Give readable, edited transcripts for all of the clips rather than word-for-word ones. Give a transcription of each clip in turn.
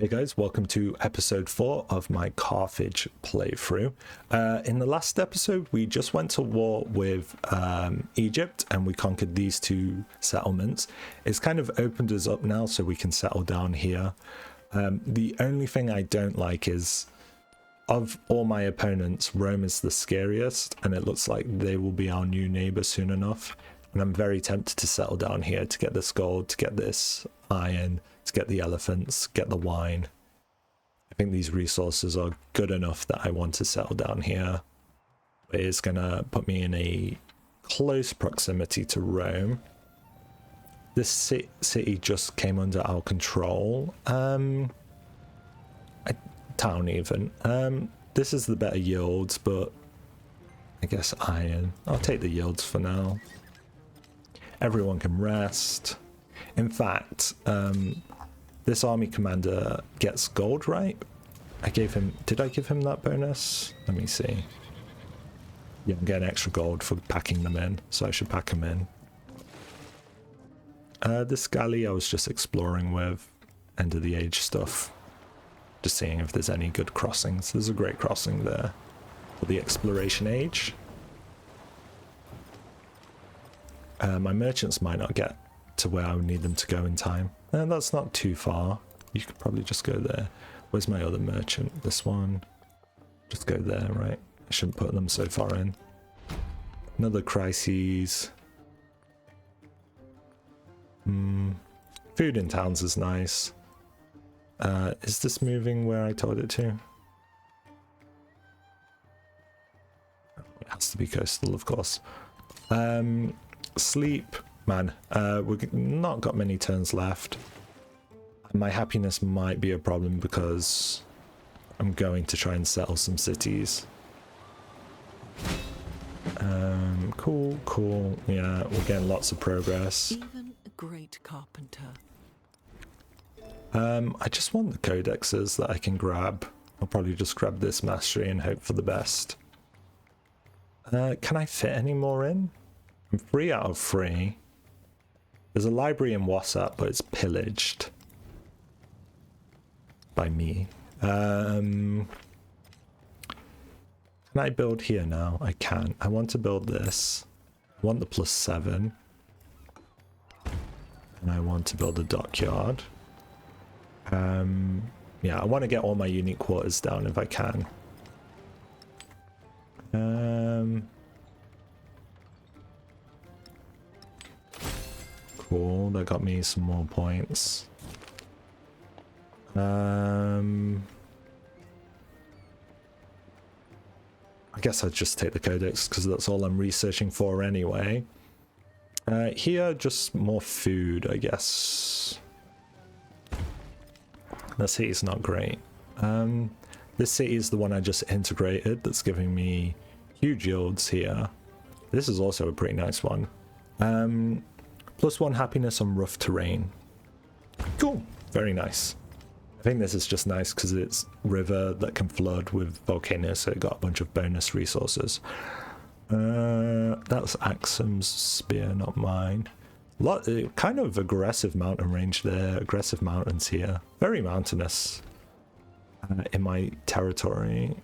Hey guys, welcome to episode 4 of my Carthage playthrough. In the last episode, we just went to war with Egypt and we conquered these two settlements. It's kind of opened us up now so we can settle down here. The only thing I don't like is, of all my opponents, Rome is the scariest, and it looks like they will be our new neighbor soon enough. And I'm very tempted to settle down here to get this gold, to get this iron, to get the elephants, get the wine. I think these resources are good enough that I want to settle down here. It's gonna put me in a close proximity to Rome. This city just came under our control. Town even. This is the better yields, but I guess iron. I'll take the yields for now. Everyone can rest. In fact, this army commander gets gold, right? Did I give him that bonus? Let me see. Yeah, I'm getting extra gold for packing them in, so I should pack them in. This galley I was just exploring with, end of the age stuff. Just seeing if there's any good crossings. There's a great crossing there for the exploration age. My merchants might not get to where I would need them to go in time. And that's not too far. You could probably just go there. Where's my other merchant? This one. Just go there, right? I shouldn't put them so far in. Another crises. Food in towns is nice. Is this moving where I told it to? It has to be coastal, of course. Sleep, man. We've not got many turns left. My happiness might be a problem because I'm going to try and settle some cities. Cool. Yeah, we're getting lots of progress. Even a great carpenter. I just want the codexes that I can grab. I'll probably just grab this mastery and hope for the best. Can I fit any more in? I'm 3 out of 3. There's a library in WhatsApp, but it's pillaged by me. Can I build here now? I can. I want to build this. I want the +7. And I want to build a dockyard. Yeah, I want to get all my unique quarters down if I can. Cool, that got me some more points. I guess I'd just take the codex because that's all I'm researching for anyway. Here, just more food, I guess. The city's not great. This city is the one I just integrated that's giving me huge yields here. This is also a pretty nice one. +1 happiness on rough terrain. Cool, very nice. I think this is just nice because it's river that can flood with volcanoes, so it got a bunch of bonus resources. That's Axum's spear, not mine. Kind of aggressive mountain range there, aggressive mountains here. Very mountainous in my territory.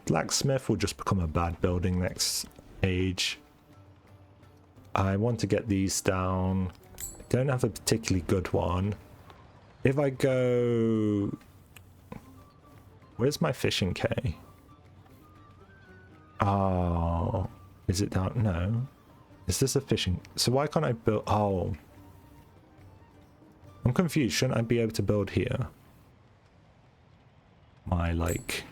Blacksmith will just become a bad building next age. I want to get these down. I don't have a particularly good one. If I go... Where's my fishing K? Oh, is it down? No. Is this a fishing? So why can't I build? Oh, I'm confused. Shouldn't I be able to build here? My like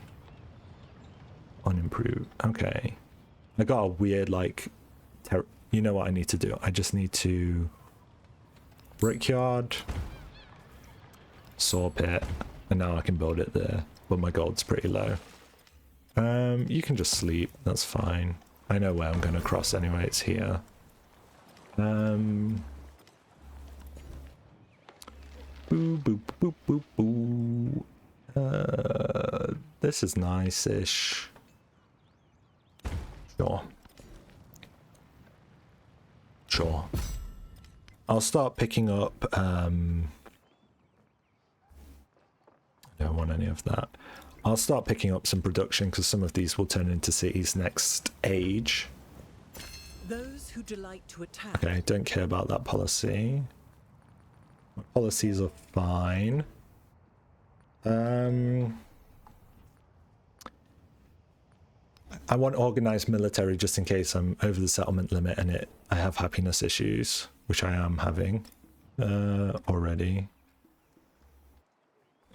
unimproved. Okay, I got a weird like. You know what I need to do? I just need to brickyard, saw pit, and now I can build it there. But my gold's pretty low. You can just sleep. That's fine. I know where I'm going to cross anyway, it's here. Boo, boop, boop, boop, boo. This is nice-ish. Sure. I'll start picking up want any of that. I'll start picking up some production because some of these will turn into cities next age. Those who delight to attack. Okay, don't care about that policy. My policies are fine. I want organized military just in case I'm over the settlement limit and I have happiness issues, which I am having already.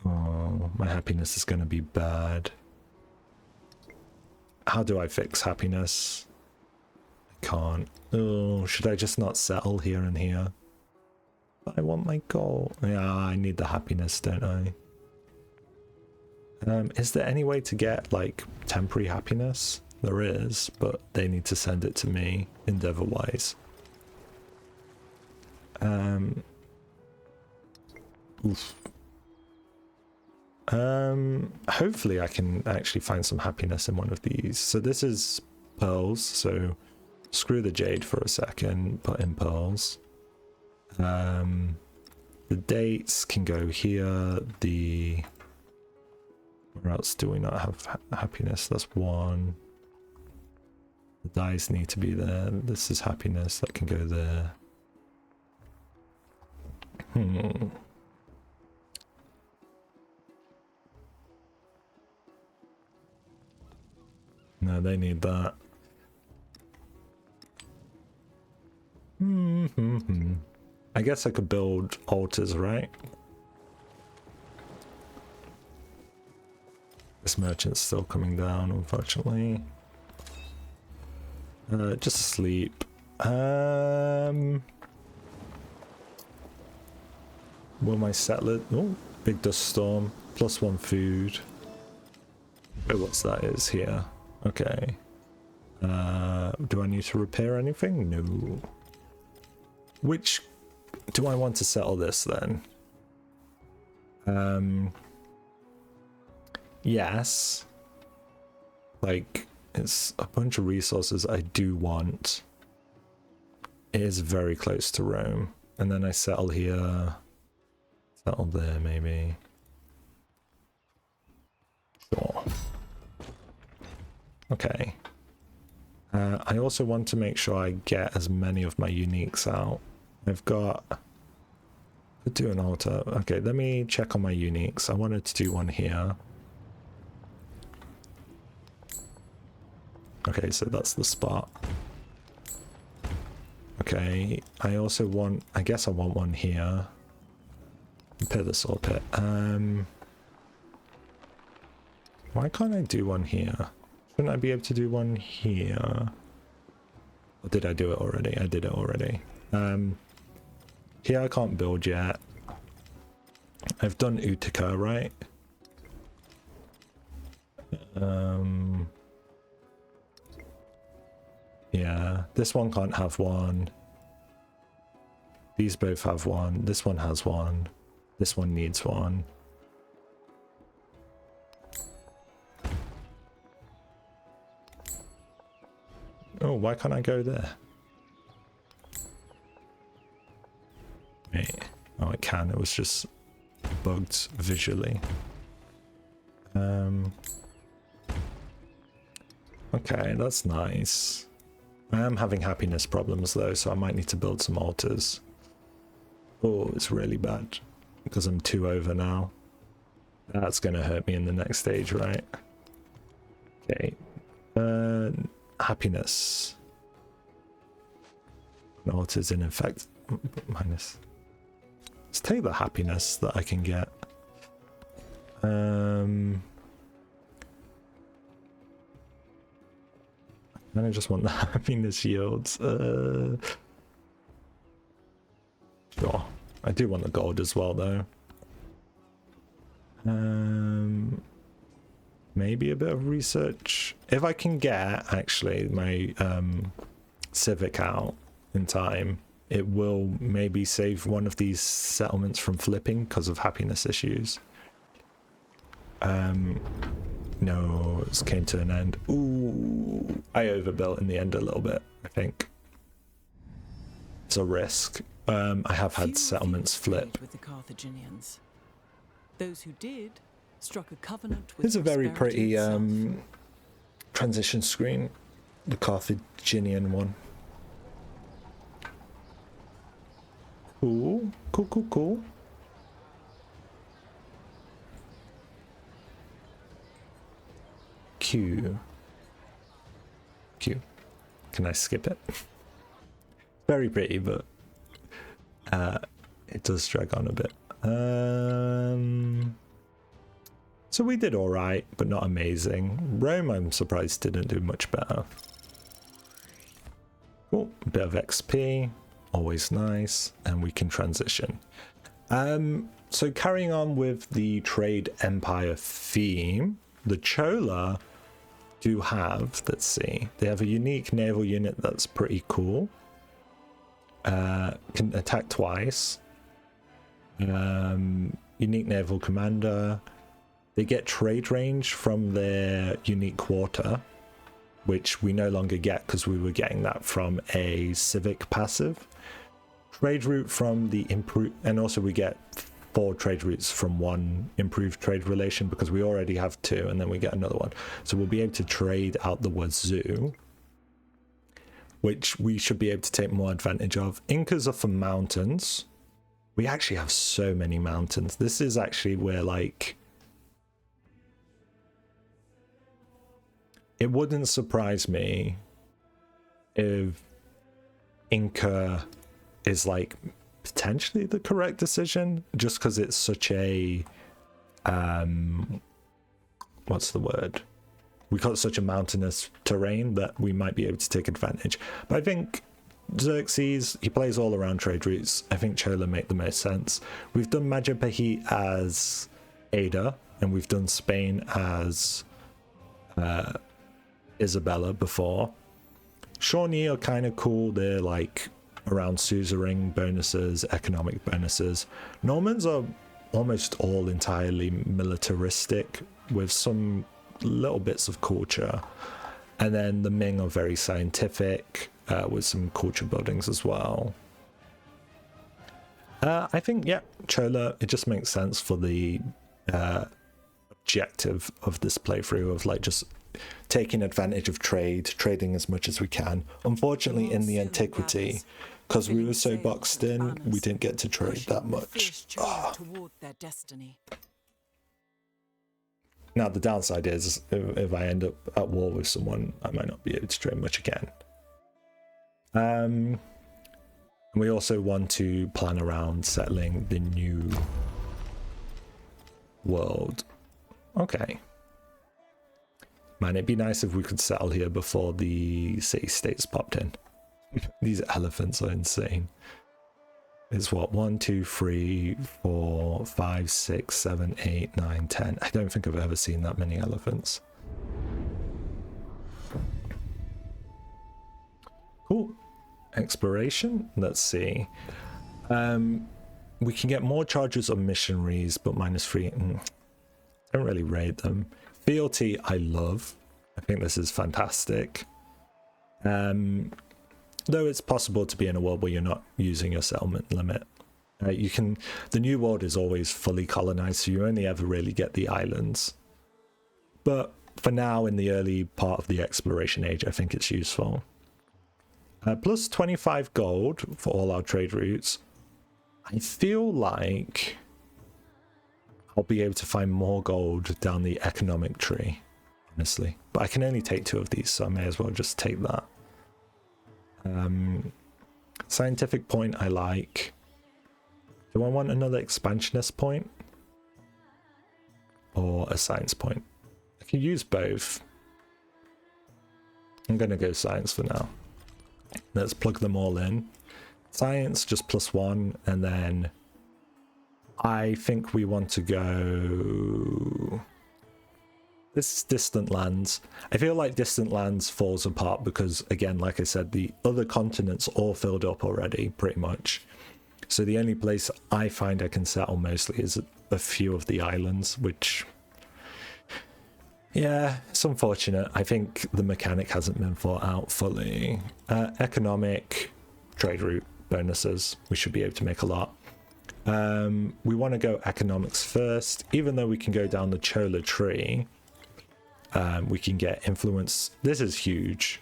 Oh, my happiness is going to be bad. How do I fix happiness? I can't. Oh, should I just not settle here and here? But I want my goal. Yeah, I need the happiness, don't I? Is there any way to get like temporary happiness? There is, but they need to send it to me endeavor wise. Oof. Hopefully I can actually find some happiness in one of these. So this is pearls, so screw the jade for a second, put in pearls. The dates can go here. Where else do we not have happiness? That's one. The dice need to be there. This is happiness, that can go there. No, they need that. I guess I could build altars, right? This merchant's still coming down, unfortunately. Just sleep. Will my settler... Oh, big dust storm. +1 food. Oh, what's that is here. Okay. Do I need to repair anything? No. Which do I want to settle this then? Yes. Like, it's a bunch of resources I do want. It is very close to Rome. And then I settle here. Settle there, maybe. Sure. Okay. I also want to make sure I get as many of my uniques out. I've got... Could do an altar. Okay, let me check on my uniques. I wanted to do one here. Okay, so that's the spot. Okay, I also want... I guess I want one here. Repair the soul pit. Why can't I do one here? Shouldn't I be able to do one here? Or did I do it already? I did it already. Here I can't build yet. I've done Utica, right? Yeah, this one can't have one. These both have one. This one has one. This one needs one. Oh, why can't I go there? Wait. Oh, it can. It was just bugged visually. Okay, that's nice. I am having happiness problems though, so I might need to build some altars. Oh, it's really bad because I'm 2 over now. That's gonna hurt me in the next stage, right? Okay. Happiness. Altars in effect minus. Let's take the happiness that I can get. Then I just want the happiness yields. Sure. I do want the gold as well though. Maybe a bit of research. If I can get actually my civic out in time, it will maybe save one of these settlements from flipping because of happiness issues. No, it came to an end. Ooh, I overbuilt in the end a little bit, I think. It's a risk. I have had settlements flip. With the Carthaginians. Those who did struck a covenant with It's a very prosperity pretty itself. transition screen, the Carthaginian one. Cool, cool, cool, cool. Q. Can I skip it? Very pretty, but it does drag on a bit. So we did all right, but not amazing. Rome, I'm surprised, didn't do much better. Cool, a bit of XP, always nice, and we can transition. So carrying on with the trade empire theme, the Chola do have, let's see, they have a unique naval unit that's pretty cool. Can attack twice. Unique naval commander. They get trade range from their unique quarter, which we no longer get because we were getting that from a civic passive. Trade route from the improve, and also we get 4 trade routes from one improved trade relation because we already have 2, and then we get another one. So we'll be able to trade out the wazoo, which we should be able to take more advantage of. Incas are for mountains. We actually have so many mountains. This is actually where, like, it wouldn't surprise me if Inca is, like, potentially the correct decision, just because it's such a what's the word? We got such a mountainous terrain that we might be able to take advantage. But I think Xerxes, he plays all around trade routes. I think Chola make the most sense. We've done Majapahit as Ada, and we've done Spain as Isabella before. Shawnee are kind of cool. They're like around suzerain bonuses, economic bonuses. Normans are almost all entirely militaristic with some little bits of culture. And then the Ming are very scientific with some culture buildings as well. I think, yeah, Chola, it just makes sense for the objective of this playthrough of like just taking advantage of trading as much as we can. Unfortunately, in the Antiquity, because we were so boxed in, we didn't get to trade that much. Now, the downside is if I end up at war with someone, I might not be able to trade much again. We also want to plan around settling the new world. Okay. Man, it'd be nice if we could settle here before the city-states popped in. These elephants are insane. It's what? 1, 2, 3, 4, 5, 6, 7, 8, 9, 10. I don't think I've ever seen that many elephants. Cool. Exploration. Let's see. We can get more charges on missionaries, but -3. Don't really rate them. Fealty, I love. I think this is fantastic. Though it's possible to be in a world where you're not using your settlement limit. You can. The new world is always fully colonized, so you only ever really get the islands. But for now, in the early part of the exploration age, I think it's useful. Plus 25 gold for all our trade routes. I feel like I'll be able to find more gold down the economic tree, honestly. But I can only take 2 of these, so I may as well just take that. Scientific point I like. Do I want another expansionist point? Or a science point? I can use both. I'm going to go science for now. Let's plug them all in. Science, just +1, and then I think we want to go... This is Distant Lands. I feel like Distant Lands falls apart because, again, like I said, the other continents all filled up already, pretty much. So the only place I find I can settle mostly is a few of the islands, which... Yeah, it's unfortunate. I think the mechanic hasn't been thought out fully. Economic, trade route bonuses. We should be able to make a lot. We want to go economics first. Even though we can go down the Chola tree, we can get influence. This is huge.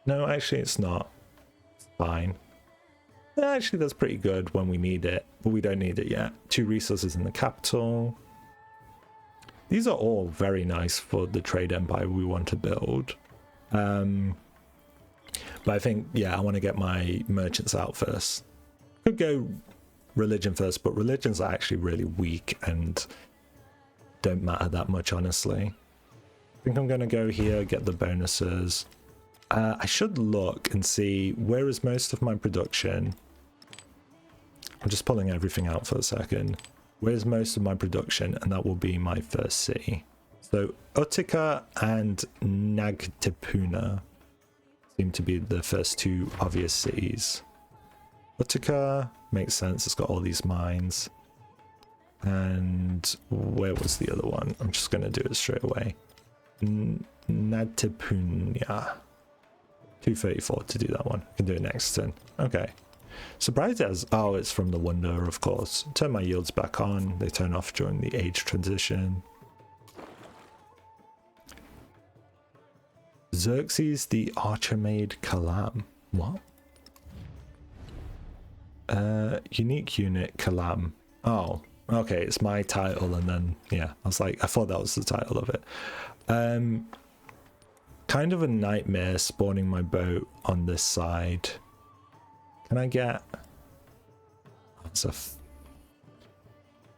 No, actually it's not. It's fine. Actually, that's pretty good when we need it, but we don't need it yet. 2 resources in the capital. These are all very nice for the trade empire we want to build. But I think, yeah, I want to get my merchants out first. Could go religion first, but religions are actually really weak and don't matter that much, honestly. I think I'm going to go here, get the bonuses. I should look and see where is most of my production. I'm just pulling everything out for a second. Where's most of my production? And that will be my first city. So Utica and Nagtipuna seem to be the first 2 obvious cities. Utica makes sense. It's got all these mines. And where was the other one? I'm just going to do it straight away. Nagtipuna. 234 to do that one. I can do it next turn. Okay. Surprised as oh, it's from the wonder, of course. Turn my yields back on. They turn off during the age transition. Xerxes the Archer made Kalam. What? Unique unit Kalam. Oh, okay. It's my title, and then yeah, I was like, I thought that was the title of it. Kind of a nightmare spawning my boat on this side. Can I get... It's a...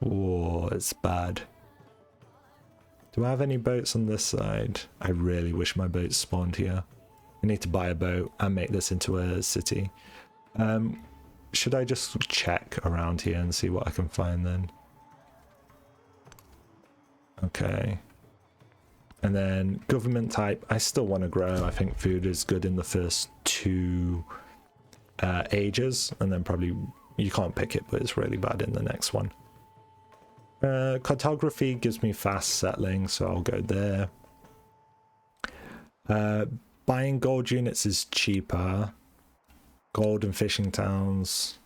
Whoa, it's bad. Do I have any boats on this side? I really wish my boat spawned here. I need to buy a boat and make this into a city. Should I just check around here and see what I can find then? Okay. And then government type, I still want to grow. I think food is good in the first 2 ages, and then probably you can't pick it, but it's really bad in the next one. Cartography gives me fast settling, so I'll go there. Buying gold units is cheaper. Gold and fishing towns.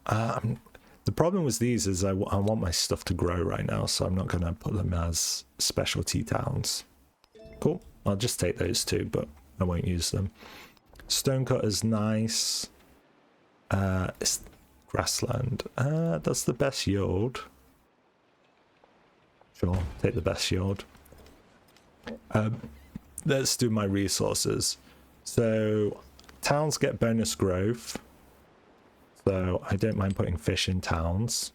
The problem with these is I want my stuff to grow right now, so I'm not going to put them as specialty towns. Cool. I'll just take those 2, but I won't use them. Stonecutters nice. It's grassland. That's the best yield. Sure, take the best yield. Let's do my resources. So towns get bonus growth. So I don't mind putting fish in towns.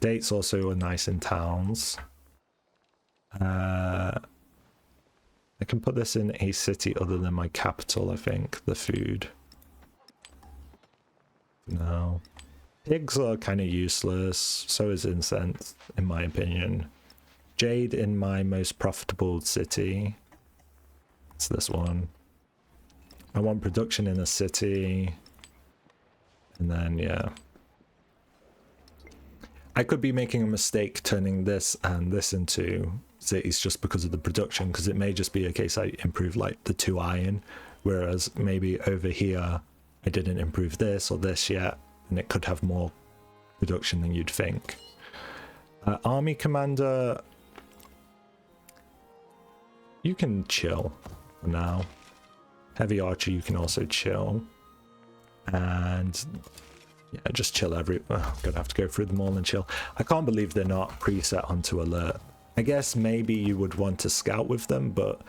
Dates also are nice in towns. I can put this in a city other than my capital, I think, the food. No. Pigs are kind of useless, so is incense, in my opinion. Jade in my most profitable city. It's this one. I want production in a city. And then, yeah. I could be making a mistake turning this and this into cities just because of the production, because it may just be a case I improve like the 2 iron, whereas maybe over here I didn't improve this or this yet, and it could have more production than you'd think. Army commander, you can chill for now. Heavy archer, you can also chill. And yeah, just chill I'm gonna have to go through them all and chill. I can't believe they're not preset onto alert. I guess maybe you would want to scout with them, but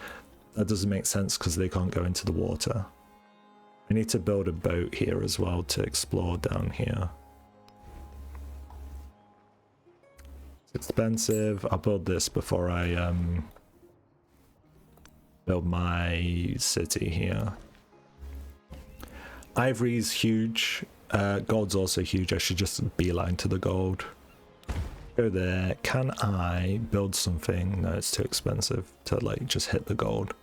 that doesn't make sense because they can't go into the water. I need to build a boat here as well to explore down here. It's expensive. I'll build this before I build my city here. Ivory's huge. Gold's also huge. I should just beeline to the gold. Go there. Can I build something? No, it's too expensive to like just hit the gold.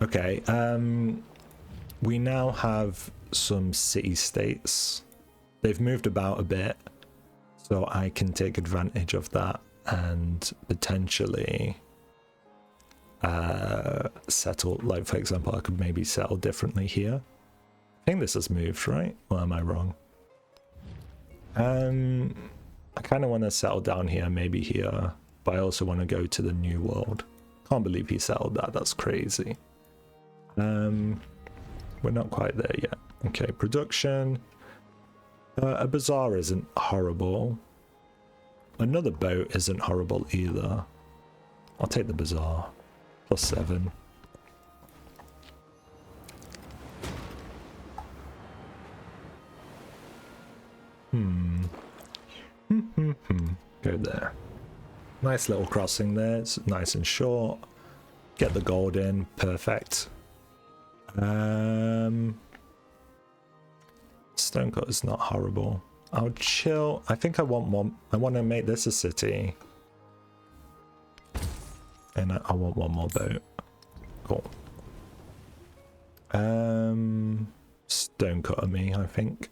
Okay, we now have some city-states. They've moved about a bit, so I can take advantage of that and potentially settle. Like, for example, I could maybe settle differently here. I think this has moved, right? Or am I wrong? I kind of want to settle down here, maybe here, but I also want to go to the New World. Can't believe he settled that. That's crazy. We're not quite there yet. Okay, production. A bazaar isn't horrible. Another boat isn't horrible either. I'll take the bazaar. +7. Go there. Nice little crossing there. It's nice and short. Get the gold in. Perfect. Stonecut is not horrible. I'll chill. I think I want one. I want to make this a city. And I want one more boat. Cool. Stonecutter me, I think.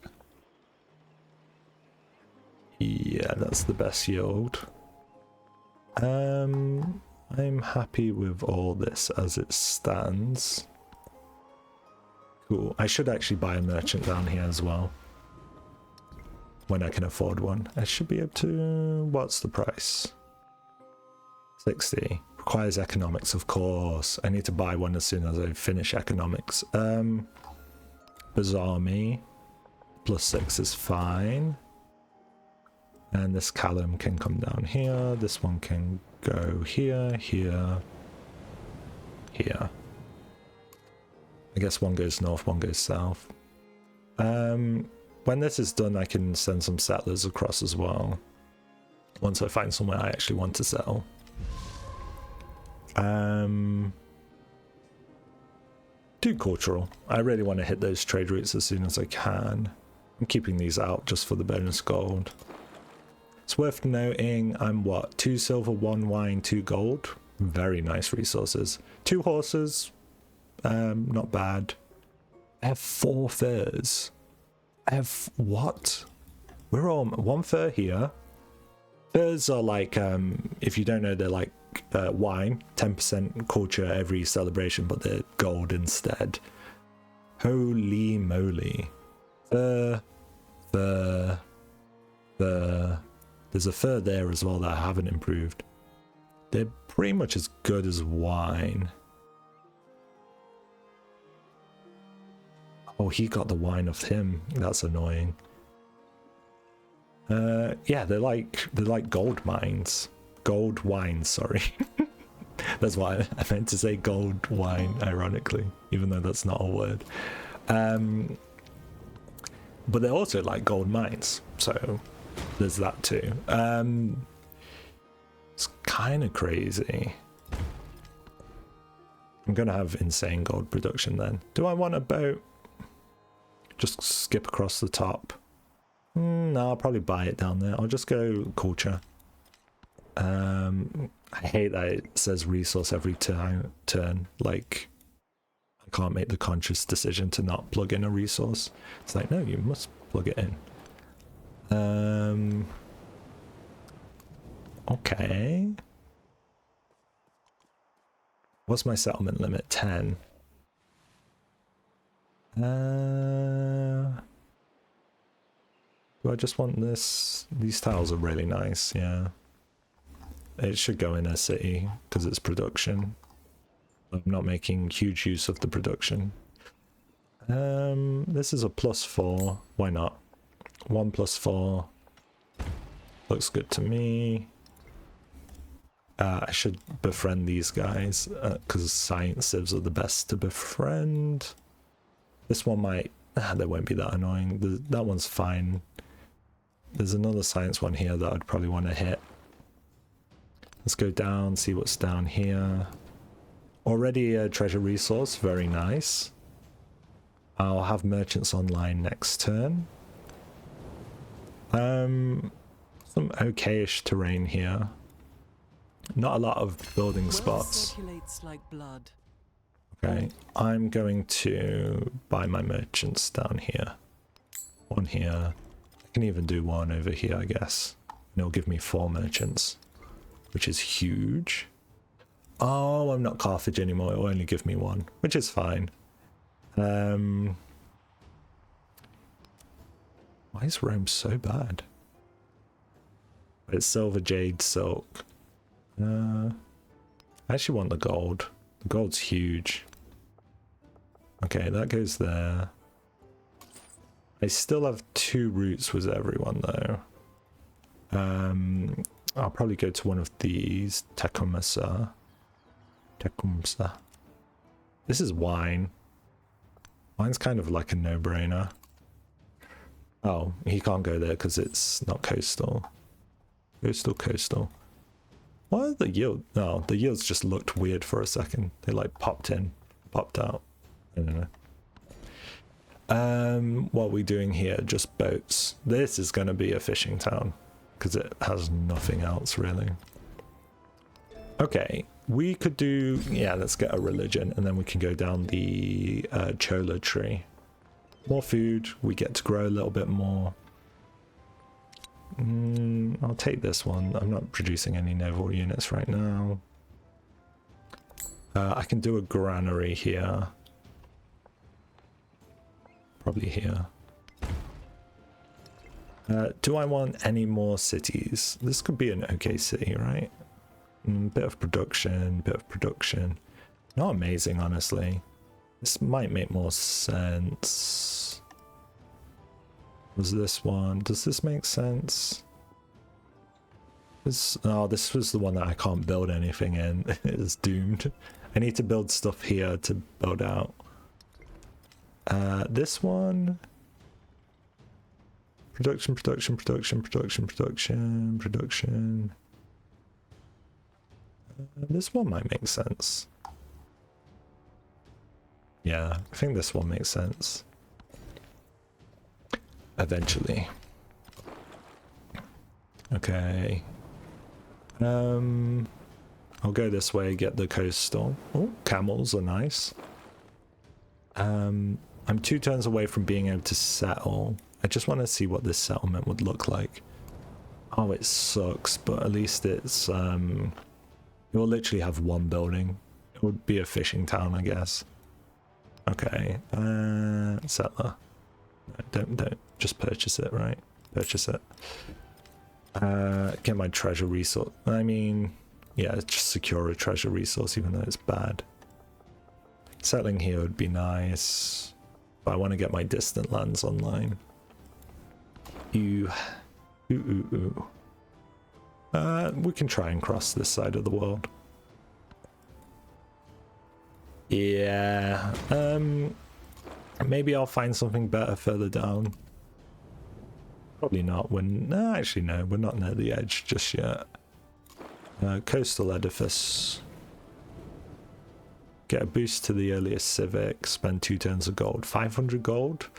Yeah, that's the best yield. I'm happy with all this as it stands. Cool. I should actually buy a merchant down here as well. When I can afford one. I should be able to... What's the price? 60. Requires economics, of course. I need to buy one as soon as I finish economics. Bazaar me. +6 is fine. And this column can come down here. This one can go here, here, here. I guess one goes north, one goes south. When this is done, I can send some settlers across as well. Once I find somewhere I actually want to settle. Do cultural. I really want to hit those trade routes as soon as I can. I'm keeping these out just for the bonus gold. It's worth noting I'm what? 2 silver, 1 wine, 2 gold. Very nice resources. 2 horses. Not bad. I have 4 furs. I have what? We're on 1 fur here. Furs are like, if you don't know, they're like wine. 10% culture every celebration, but they're gold instead. Holy moly. Fur. There's a fur there as well that I haven't improved. They're pretty much as good as wine. Oh, he got the wine of him. That's annoying. Yeah, they're like gold mines. Gold wine, sorry. That's why I meant to say gold wine, ironically, even though that's not a word. But they're also like gold mines, so there's that too. It's kind of crazy. I'm gonna have insane gold production then. Do I want a boat? Just skip across the top. No, I'll probably buy it down there. I'll just go culture. I hate that it says resource every turn. Like, I can't make the conscious decision to not plug in a resource. It's like, no, you must plug it in. Okay. What's my settlement limit? 10. Do I just want this? These tiles are really nice, yeah. It should go in a city because it's production. I'm not making huge use of the production. This is a +4. Why not? 1 + 4. Looks good to me. I should befriend these guys because science civs are the best to befriend. This one might... they won't be that annoying. That one's fine. There's another science one here that I'd probably want to hit. Let's go down, see what's down here. Already a treasure resource, very nice. I'll have merchants online next turn. Some okayish terrain here. Not a lot of building spots. Circulates like blood. Okay, I'm going to buy my merchants down here. One here. I can even do one over here, I guess. And it'll give me 4 merchants, which is huge. Oh, I'm not Carthage anymore. It'll only give me 1, which is fine. Why is Rome so bad? It's silver, jade, silk. I actually want the gold. The gold's huge. Okay, that goes there. I still have 2 routes with everyone though. I'll probably go to one of these. Tecumseh. This is wine. Wine's kind of like a no-brainer. Oh, he can't go there because it's not coastal. Coastal. Why are the yield? No, the yields just looked weird for a second. They like popped in, popped out. I don't know. What are we doing here? Just boats. This is going to be a fishing town because it has nothing else really. Okay, we could do, yeah, let's get a religion and then we can go down the chola tree. More food, we get to grow a little bit more. I'll take this one. I'm not producing any naval units right now. I can do a granary here. Probably here. Do I want any more cities? This could be an okay city, right? Bit of production. Not amazing, honestly. This might make more sense. Was this one? Does this make sense? Oh, this was the one that I can't build anything in. It's doomed. I need to build stuff here to build out. This one. Production. This one might make sense. Yeah, I think this one makes sense. Eventually. Okay. I'll go this way, get the coastal. Oh, camels are nice. I'm 2 turns away from being able to settle. I just want to see what this settlement would look like. Oh, it sucks, but at least it's it will literally have 1 building. It would be a fishing town, I guess. Okay, settler. Don't just purchase it, right? Purchase it. Get my treasure resource. I mean, yeah, just secure a treasure resource even though it's bad. Settling here would be nice, but I want to get my distant lands online. We can try and cross this side of the world. Yeah, maybe I'll find something better further down. Probably not. No, actually no, we're not near the edge just yet. Coastal edifice. Get a boost to the earliest civic. Spend 2 turns of gold. 500 gold.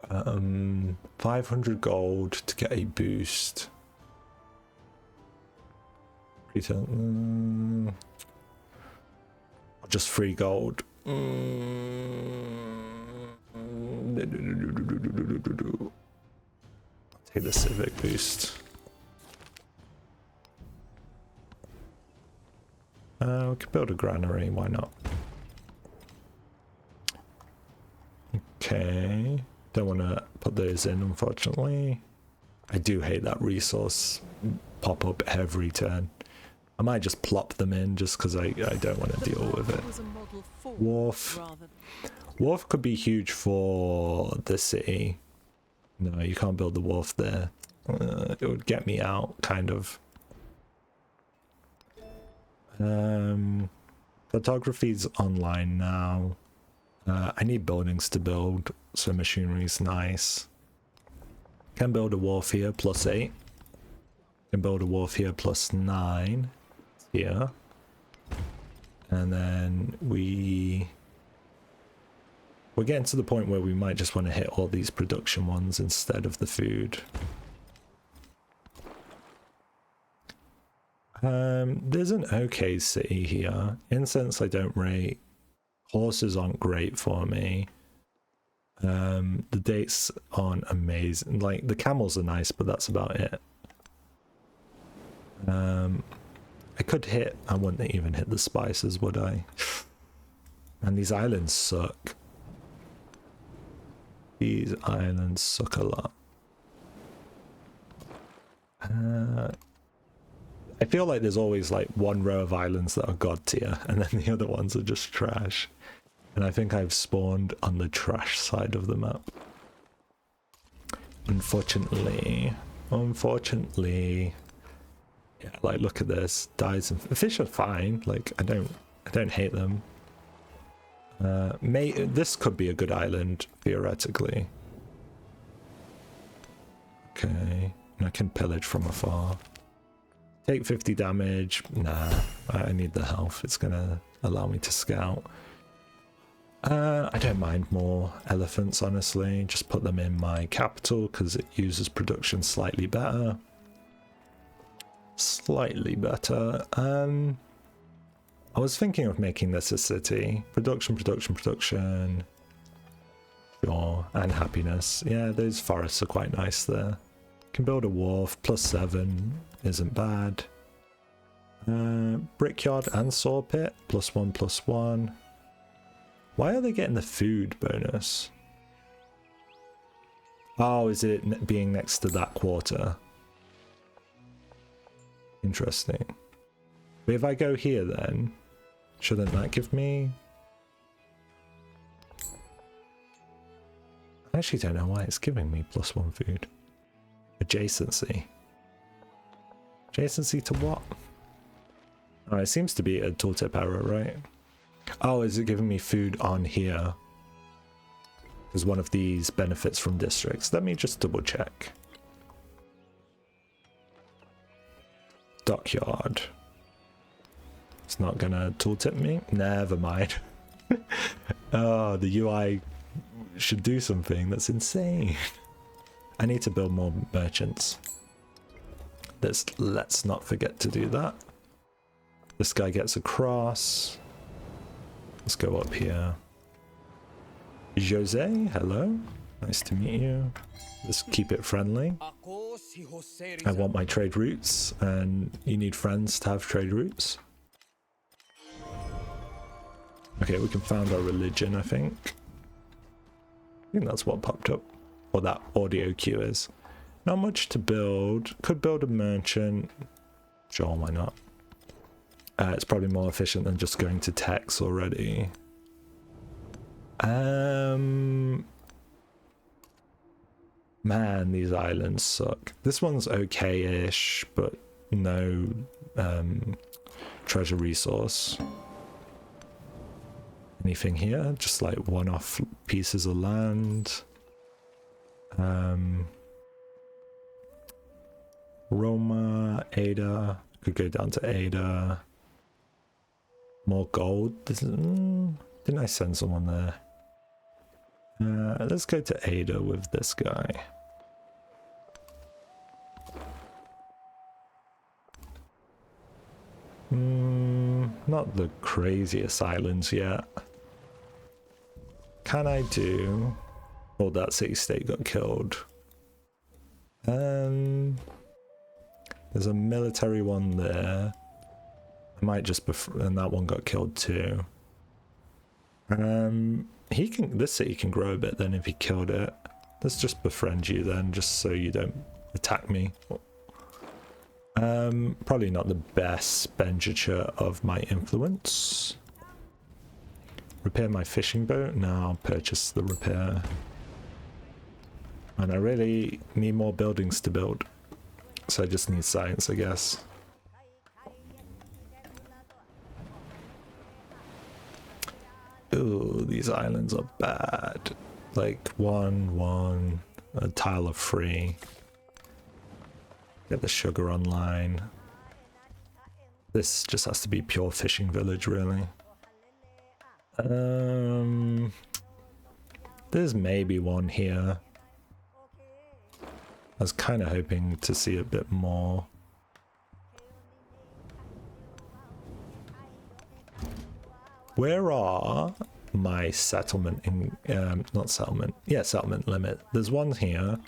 500 gold to get a boost. Just free gold. Take the civic boost. We could build a granary, why not? Okay. Don't want to put those in, unfortunately. I do hate that resource pop up every turn. I might just plop them in just because I don't want to deal with it. Wharf. Wharf could be huge for the city. No, you can't build the wharf there. It would get me out, kind of. Photography's online now. I need buildings to build, so machinery's nice. Can build a wharf here, +8. Can build a wharf here, +9. Here. And then we're getting to the point where we might just want to hit all these production ones instead of the food. There's an okay city here. Incense I don't rate. Horses aren't great for me. The dates aren't amazing. Like, the camels are nice, but that's about it. I could hit, I wouldn't even hit the spices, would I? And these islands suck. These islands suck a lot. I feel like there's always like one row of islands that are god tier, and then the other ones are just trash. And I think I've spawned on the trash side of the map. Unfortunately. Yeah, like look at this. Dies and fish are fine. Like I don't hate them. This could be a good island theoretically. Okay, and I can pillage from afar. Take 50 damage. Nah, I need the health. It's gonna allow me to scout. I don't mind more elephants, honestly. Just put them in my capital because it uses production slightly better. Slightly better. I was thinking of making this a city. Production. Sure, and happiness. Yeah, those forests are quite nice there. Can build a wharf. +7 isn't bad. Brickyard and saw pit. +1/+1. Why are they getting the food bonus? Oh, is it being next to that quarter? Interesting. But if I go here then, shouldn't that give me... I actually don't know why it's giving me +1 food. Adjacency. Adjacency to what? Oh, it seems to be a tooltip error, right? Oh, is it giving me food on here? Because one of these benefits from districts. Let me just double check. Dockyard. It's not gonna tooltip me? Never mind. Oh, the UI should do something. That's insane. I need to build more merchants. Let's not forget to do that. This guy gets across. Let's go up here. Jose, hello. Nice to meet you. Let's keep it friendly. I want my trade routes, and you need friends to have trade routes. Okay, we can found our religion, I think. I think that's what popped up. Or that audio queue is. Not much to build. Could build a merchant. Sure, why not? It's probably more efficient than just going to techs already. Man, these islands suck. This one's okay-ish, but no treasure resource. Anything here? Just like one-off pieces of land. Roma, Ada. Could go down to Ada. More gold. Didn't I send someone there? Let's go to Ada with this guy. Not the craziest islands yet. Can I do... Oh, that city-state got killed. There's a military one there. I might just and that one got killed too. This city can grow a bit then if he killed it. Let's just befriend you then, just so you don't attack me. Probably not the best expenditure of my influence. Repair my fishing boat? No, I'll purchase the repair. And I really need more buildings to build. So I just need science, I guess. Ooh, these islands are bad. Like one, a tile of 3. Get the sugar online. This just has to be pure fishing village, really. There's maybe one here. I was kind of hoping to see a bit more. Where are my settlement in not settlement, yeah, settlement limit? There's one here.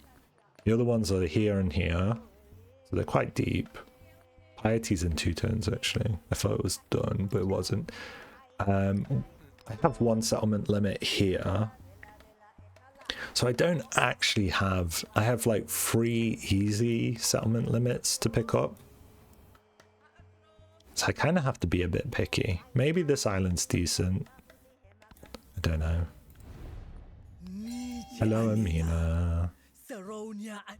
The other ones are here and here, so they're quite deep. Piety's in 2 turns actually. I thought it was done, but it wasn't. I have one settlement limit here. So I don't actually have, I have like 3 easy settlement limits to pick up. So I kind of have to be a bit picky. Maybe this island's decent. I don't know. Hello, Amina. I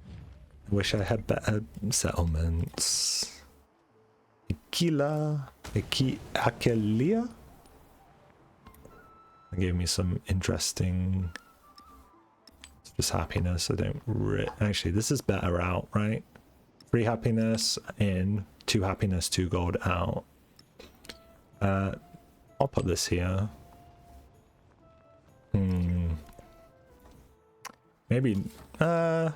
wish I had better settlements. Akelia? That gave me some interesting... Just happiness. I don't actually, this is better out, right? 3 happiness in, 2 happiness, 2 gold out. I'll put this here. Maybe I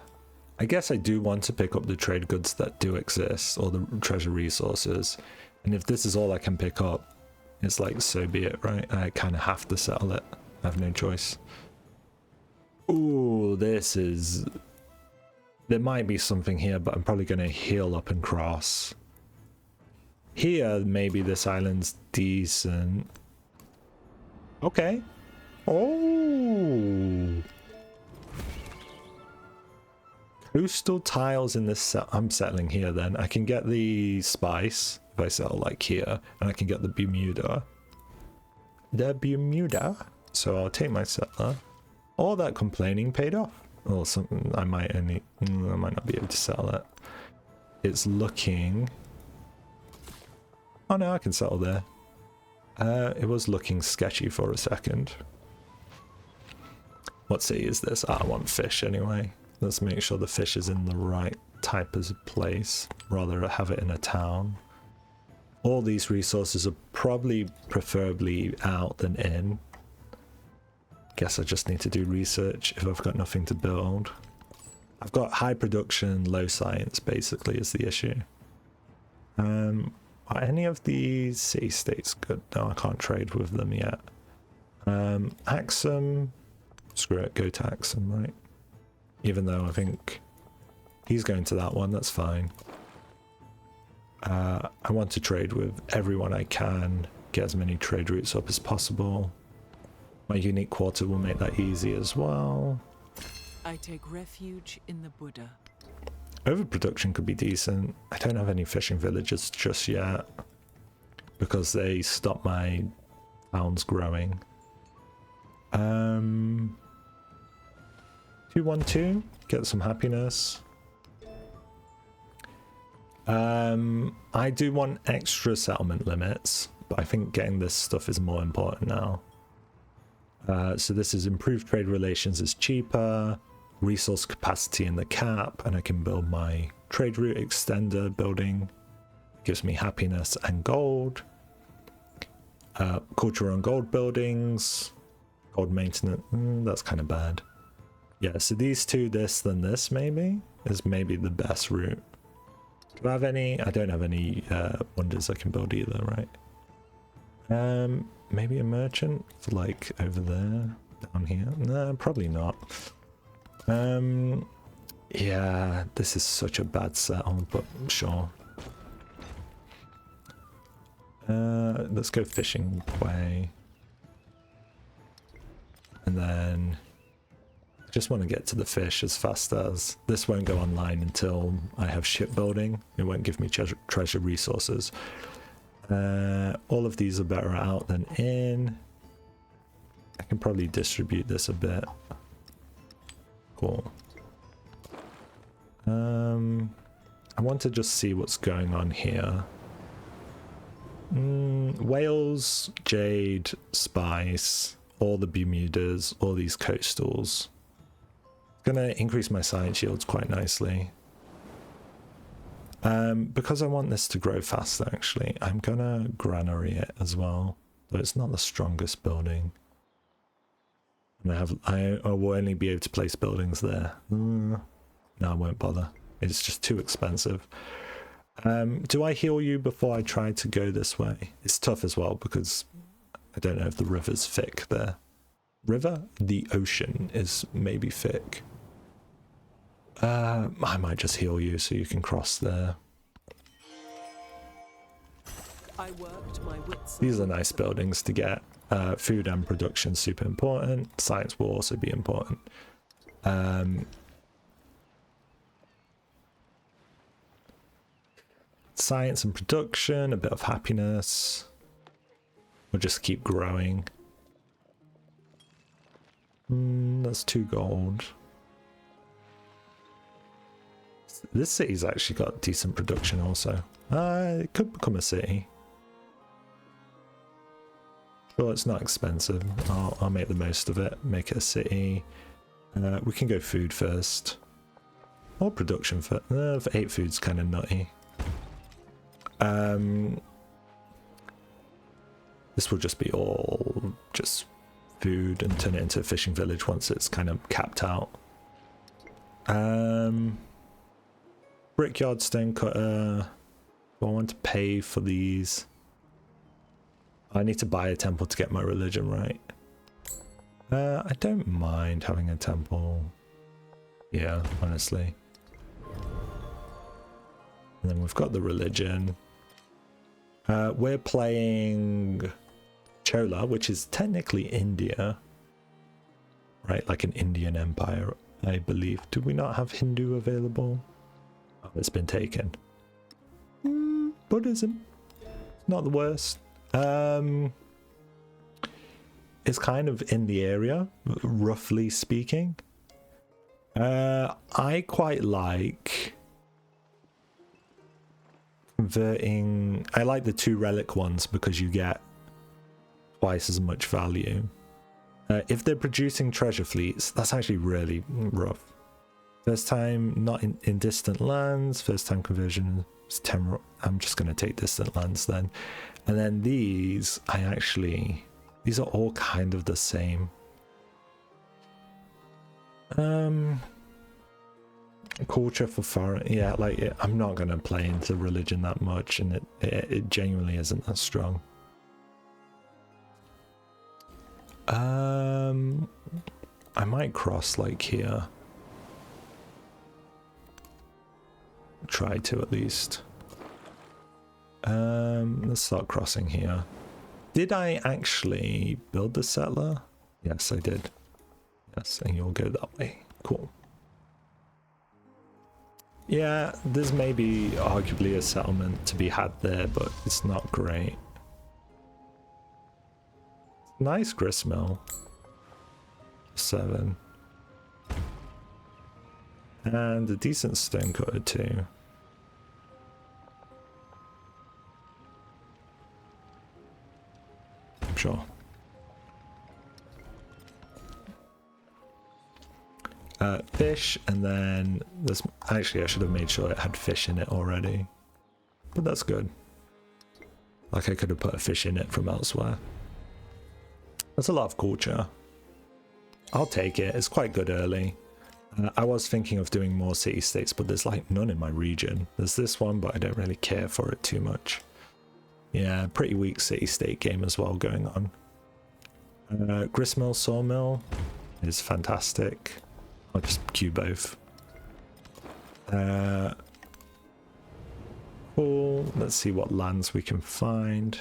guess I do want to pick up the trade goods that do exist, or the treasure resources, and if this is all I can pick up, it's like, so be it, right? I kind of have to settle it. I have no choice. Ooh, this is... There might be something here, but I'm probably going to heal up and cross. Here, maybe this island's decent. Okay. Oh! Coastal tiles in this set. I'm settling here then. I can get the spice if I settle like here, and I can get the Bermuda. The Bermuda. So I'll take my settler. All that complaining paid off. Or something. I might not be able to settle it. It's looking... Oh no, I can settle there. It was looking sketchy for a second. What city is this? I want fish anyway. Let's make sure the fish is in the right type of place. Rather have it in a town. All these resources are probably preferably out than in. Guess I just need to do research if I've got nothing to build. I've got high production, low science basically is the issue. Are any of these city states good? No, I can't trade with them yet. Axum, screw it, go to Axum, right? Even though I think he's going to that one, that's fine. I want to trade with everyone I can, get as many trade routes up as possible. My unique quarter will make that easy as well. I take refuge in the Buddha. Overproduction could be decent. I don't have any fishing villages just yet because they stop my towns growing. 212, get some happiness. I do want extra settlement limits, but I think getting this stuff is more important now. So this is improved trade relations is cheaper, resource capacity in the cap, and I can build my trade route extender building. Gives me happiness and gold. Culture on gold buildings, gold maintenance, that's kind of bad. Yeah, so these two, this then this maybe, is maybe the best route. Do I have any? I don't have any wonders I can build either, right? Maybe a merchant, like over there, down here? No, probably not. Yeah, this is such a bad settle, but sure. Let's go fishing way. And then I just want to get to the fish as fast as. This won't go online until I have shipbuilding. It won't give me treasure resources. All of these are better out than in. I can probably distribute this a bit. Cool. I want to just see what's going on here. Whales, jade, spice, all the Bermudas, all these coastals. Gonna increase my science yields quite nicely. Because I want this to grow faster, actually, I'm gonna granary it as well, though it's not the strongest building. And I will only be able to place buildings there. No, I won't bother. It's just too expensive. Do I heal you before I try to go this way? It's tough as well because I don't know if the river's thick there. River? The ocean is maybe thick. I might just heal you so you can cross there. I worked my wits. These are nice buildings to get. Food and production super important. Science will also be important. Science and production, a bit of happiness. We'll just keep growing. That's 2 gold. This city's actually got decent production also. It could become a city. Sure, it's not expensive. I'll make the most of it. Make it a city. We can go food first. Or production for 8 food's kind of nutty. This will just be all just food and turn it into a fishing village once it's kind of capped out. Brickyard, stone cutter. Do I want to pay for these? I need to buy a temple to get my religion right. I don't mind having a temple. Yeah, honestly. And then we've got the religion. We're playing Chola, which is technically India. Right, like an Indian empire, I believe. Do we not have Hindu available? Oh, it's been taken. Buddhism. Not the worst. It's kind of in the area, roughly speaking. I quite like converting. I like the 2 relic ones because you get twice as much value. If they're producing treasure fleets, that's actually really rough. First time not in distant lands. First time conversion is 10. I'm just going to take distant lands then. And then these are all kind of the same. Culture for foreign, yeah, like I'm not gonna play into religion that much, and it genuinely isn't that strong. I might cross like here. Try to at least. Let's start crossing here. Did I actually build the settler? Yes, I did. Yes, and you'll go that way. Cool. Yeah, there's maybe arguably a settlement to be had there, but it's not great. Nice gristmill. 7. And a decent stone cutter too. Sure. Fish, and then this. Actually, I should have made sure it had fish in it already, but that's good. Like I could have put a fish in it from elsewhere. That's a lot of culture. I'll take it. It's quite good early. I was thinking of doing more city-states, but there's like none in my region. There's this one, but I don't really care for it too much. Yeah, pretty weak city-state game as well going on. Gristmill, sawmill is fantastic. I'll just queue both. Cool. Let's see what lands we can find.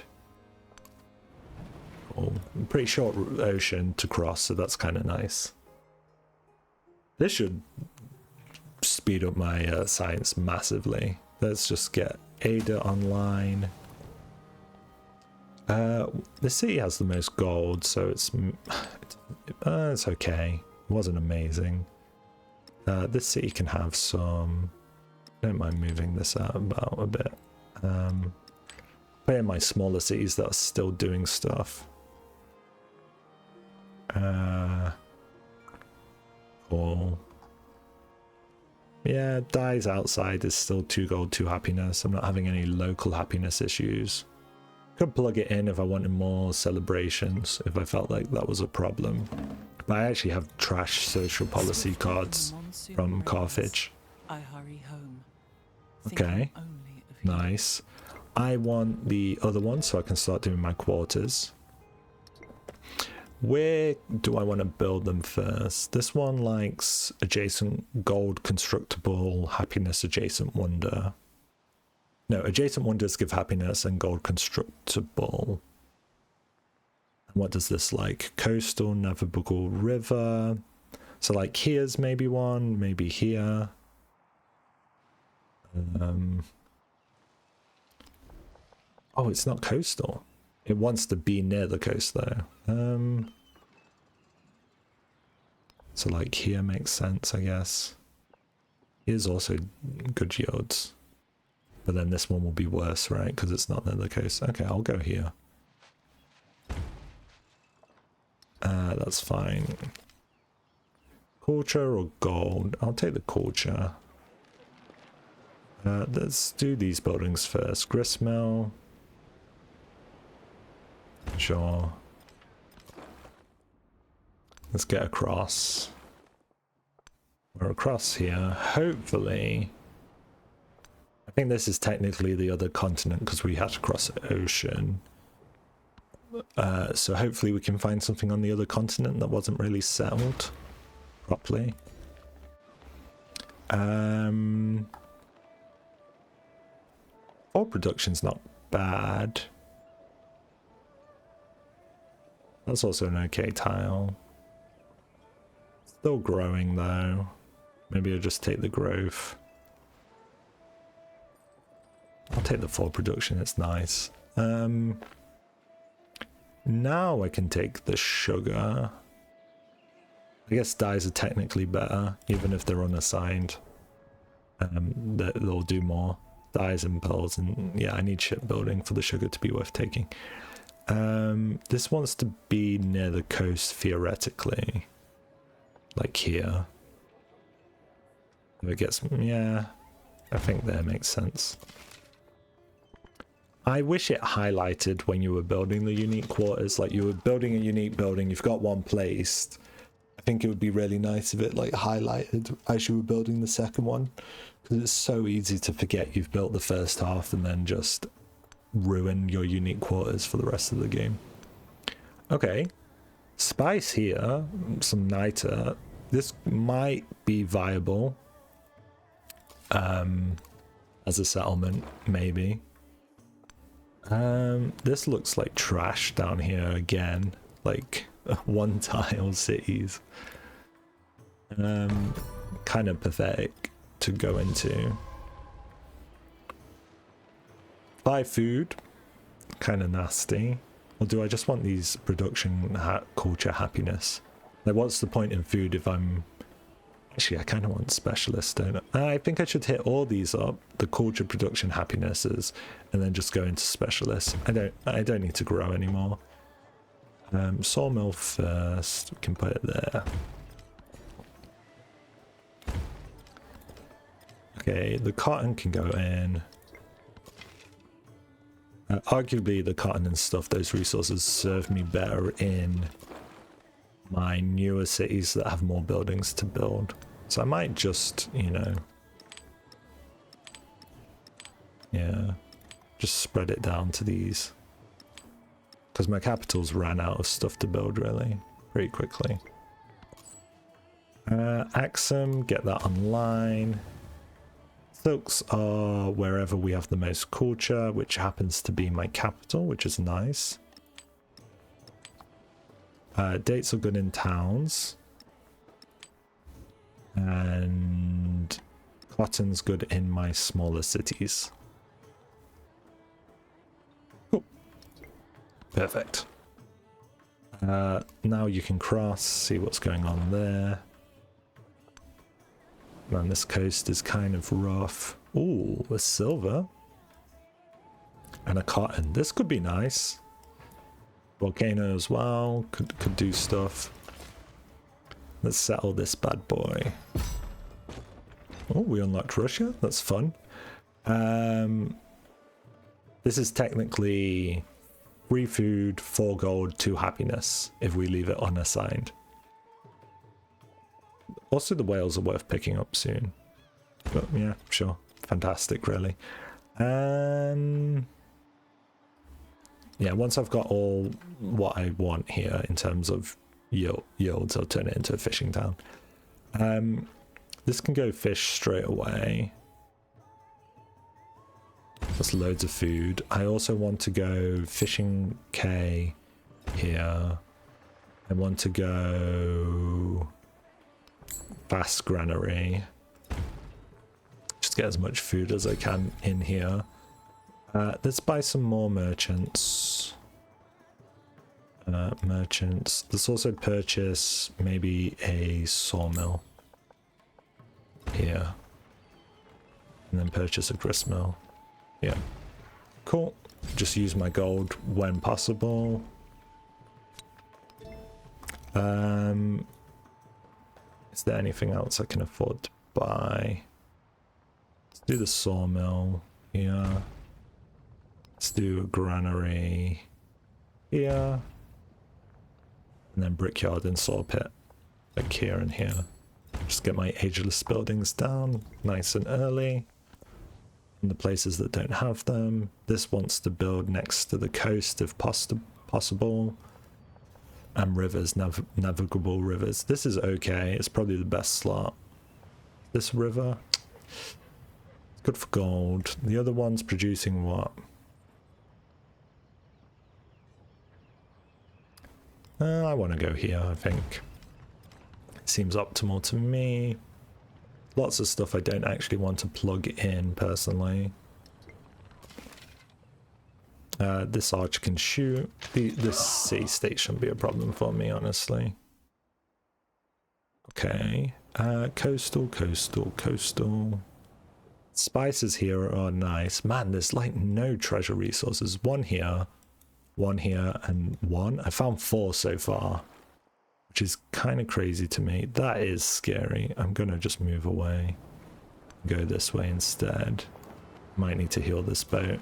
Cool. Pretty short ocean to cross, so that's kind of nice. This should speed up my science massively. Let's just get Ada online. The city has the most gold, so it's okay. It wasn't amazing. This city can have some. I don't mind moving this out about a bit. But in my smaller cities that are still doing stuff. Cool. Yeah, Die's outside is still 2 gold, 2 happiness. I'm not having any local happiness issues. Could plug it in if I wanted more celebrations, if I felt like that was a problem. But I actually have trash social policy cards from Carthage. I hurry home. Okay, nice. I want the other one so I can start doing my quarters. Where do I want to build them first? This one likes adjacent gold constructible, happiness adjacent wonder. No, adjacent wonders give happiness and gold constructible. And what does this like? Coastal, navigable river, So like here's maybe one, maybe here. Oh, it's not coastal. It wants to be near the coast though. So like here makes sense, I guess. Here's also good yields. But then this one will be worse, right? Because it's not near the coast. Okay, I'll go here. That's fine. Culture or gold? I'll take the culture. Let's do these buildings first. Gristmill. Sure. Let's get across. We're across here. Hopefully. I think this is technically the other continent because we had to cross the ocean. So hopefully we can find something on the other continent that wasn't really settled properly. Ore production's not bad. That's also an okay tile. Still growing though. Maybe I'll just take the growth. I'll take the full production, it's nice. Now I can take the sugar. I guess dyes are technically better, even if they're unassigned. They'll do more. Dyes and pearls, and yeah, I need shipbuilding for the sugar to be worth taking. This wants to be near the coast theoretically. Like here. If it gets, yeah, I think that makes sense. I wish it highlighted when you were building the unique quarters, like you were building a unique building, you've got one placed. I think it would be really nice if it like highlighted as you were building the second one, because it's so easy to forget you've built the first half and then just ruin your unique quarters for the rest of the game. Okay, spice here, some niter. This might be viable as a settlement, maybe. This looks like trash down here again, like one tile cities. Kind of pathetic to go into. Buy food, kind of nasty. Or do I just want these production culture happiness? Like, what's the point in food if I'm... Actually, I kind of want specialists, don't I? I think I should hit all these up, the culture, production, happinesses, and then just go into specialists. I don't need to grow anymore. Sawmill first, we can put it there. Okay, the cotton can go in. Arguably the cotton and stuff, those resources serve me better in my newer cities that have more buildings to build. So I might just, you know, yeah, just spread it down to these. Because my capitals ran out of stuff to build really, pretty quickly. Axum, get that online. Silks are wherever we have the most culture, which happens to be my capital, which is nice. Dates are good in towns. And cotton's good in my smaller cities. Cool. Perfect. Now you can cross, see what's going on there. Man, this coast is kind of rough. Ooh, a silver. And a cotton. This could be nice. Volcano as well. Could do stuff. Let's settle this bad boy. Oh, we unlocked Russia. That's fun. This is technically 3 food, 4 gold, 2 happiness if we leave it unassigned. Also, the whales are worth picking up soon. But yeah, sure. Fantastic, really. Yeah, once I've got all what I want here in terms of yields, I'll turn it into a fishing town. This can go fish straight away. That's loads of food. I also want to go fishing K here. I want to go Fast granary. Just get as much food as I can in here. Let's buy some more merchants. Merchants. Let's also purchase maybe a sawmill here. And then purchase a gristmill. Yeah. Cool. Just use my gold when possible. Is there anything else I can afford to buy? Let's do the sawmill here. Let's do a granary here. And then brickyard and saw pit. Like here and here. Just get my ageless buildings down nice and early. In the places that don't have them. This wants to build next to the coast if possible. And rivers, navigable rivers. This is okay. It's probably the best slot. This river. It's good for gold. The other one's producing what? I want to go here, I think. Seems optimal to me. Lots of stuff I don't actually want to plug in personally. This arch can shoot. This sea state shouldn't be a problem for me, honestly. Okay. Coastal. Spices here are nice. Man, there's like no treasure resources. One here, and one. I found 4 so far, which is kind of crazy to me. That is scary. I'm gonna just move away. Go this way instead. Might need to heal this boat.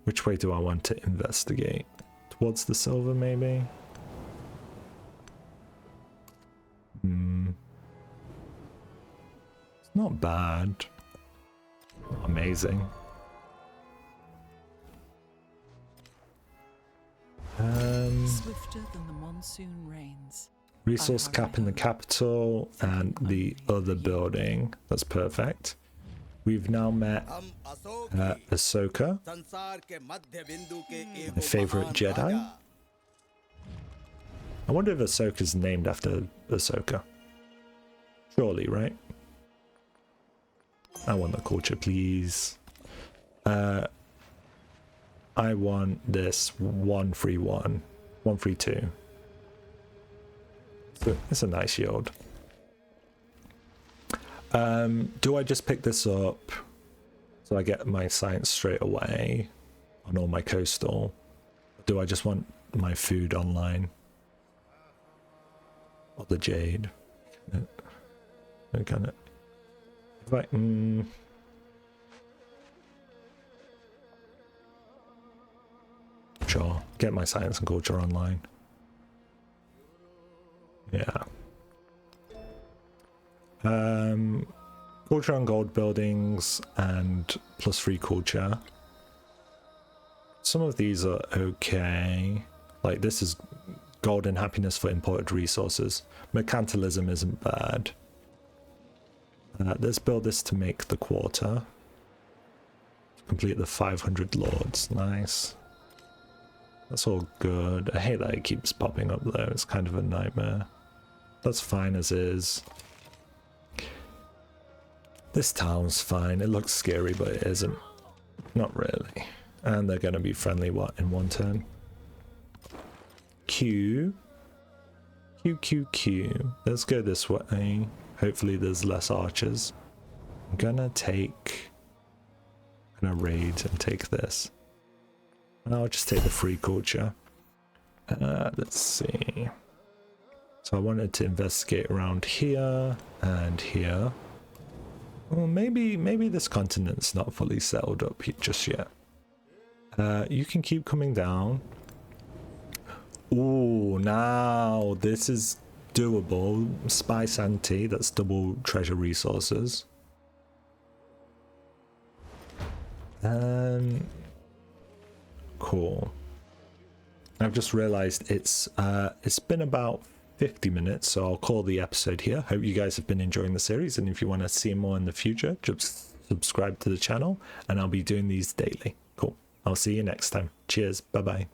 Which way do I want to investigate? Towards the silver, maybe? It's not bad. Not amazing. Swifter than the monsoon rains. Resource cap in the capital and the other building. That's perfect. We've now met Ahsoka, my favorite Jedi. I wonder if Ahsoka's named after Ahsoka. Surely, right? I want the culture, please. I want this 131, 132. So it's a nice yield. Do I just pick this up so I get my science straight away on all my coastal? Do I just want my food online? Or the jade? Can it? If I, sure, get my science and culture online. Yeah. Culture on gold buildings and +3 culture. Some of these are okay. Like this is gold and happiness for imported resources. Mercantilism isn't bad. Let's build this to make the quarter. Complete the 500 lords. Nice. That's all good. I hate that it keeps popping up though. It's kind of a nightmare. That's fine as is. This town's fine. It looks scary, but it isn't. Not really. And they're going to be friendly, what, in one turn? Q. Q. Let's go this way. Hopefully there's less archers. I'm gonna raid and take this. And I'll just take the free culture. Let's see. So I wanted to investigate around here and here. Well, maybe this continent's not fully settled up just yet. You can keep coming down. Ooh, now this is doable. Spice anti, that's double treasure resources. Cool. I've just realized it's been about 50 minutes, so I'll call the episode here. Hope you guys have been enjoying the series, and if you want to see more in the future, just subscribe to the channel, and I'll be doing these daily. Cool. I'll see you next time. Cheers. Bye-bye.